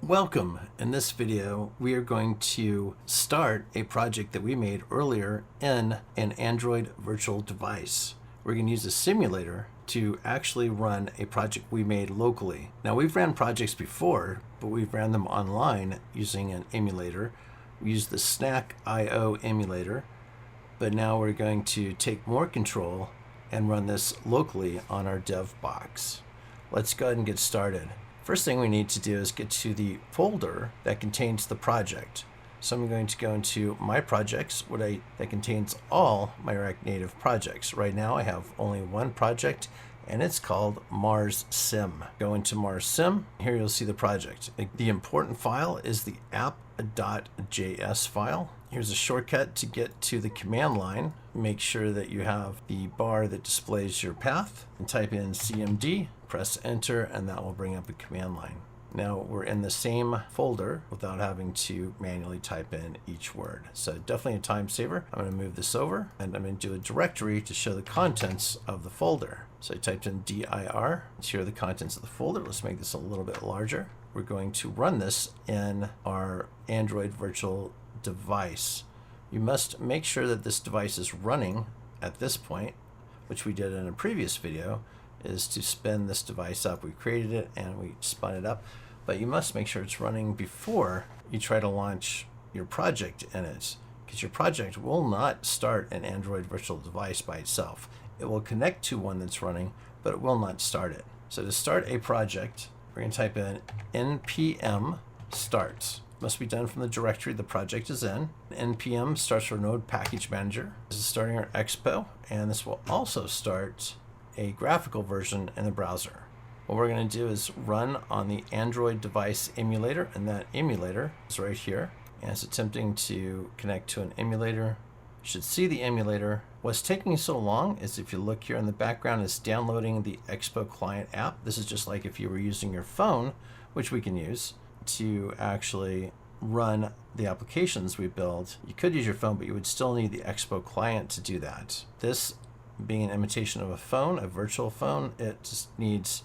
Welcome. In this video, we are going to start a project that we made earlier in an Android virtual device. We're going to use a simulator to actually run a project we made locally. Now, we've ran projects before, but we've ran them online using an emulator. We used the Snack.io emulator, but now we're going to take more control and run this locally on our dev box. Let's go ahead and get started. First thing we need to do is get to the folder that contains the project. So I'm going to go into My Projects, that contains all my React Native projects. Right now I have only one project, and it's called Mars Sim. Go into Mars Sim. Here you'll see the project. The important file is the app.js file. Here's a shortcut to get to the command line. Make sure that you have the bar that displays your path, and type in CMD, press enter, and that will bring up a command line. Now we're in the same folder without having to manually type in each word. So definitely a time saver. I'm going to move this over, and I'm going to do a directory to show the contents of the folder. So I typed in dir. Here are the contents of the folder. Let's make this a little bit larger. We're going to run this in our Android virtual device. You must make sure that this device is running at this point, which we did in a previous video, is to spin this device up. We created it and we spun it up, but you must make sure it's running before you try to launch your project in it, because your project will not start an Android virtual device by itself. It will connect to one that's running, but it will not start it. So to start a project, we're going to type in npm start. Must be done from the directory the project is in. npm starts for Node Package Manager. This is starting our expo, and this will also start a graphical version in the browser. What we're going to do is run on the Android device emulator, and that emulator is right here. And it's attempting to connect to an emulator. You should see the emulator. What's taking so long is, if you look here in the background, is downloading the Expo client app. This is just like if you were using your phone, which we can use to actually run the applications we build. You could use your phone, but you would still need the Expo client to do that. This being an imitation of a phone, a virtual phone, it just needs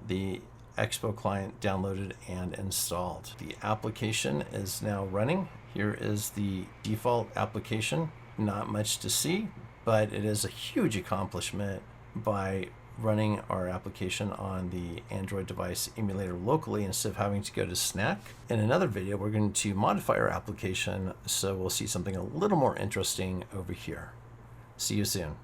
the Expo client downloaded and installed. The application is now running. Here is the default application. Not much to see, but it is a huge accomplishment by running our application on the Android device emulator locally instead of having to go to Snack. In another video, we're going to modify our application, so we'll see something a little more interesting over here. See you soon.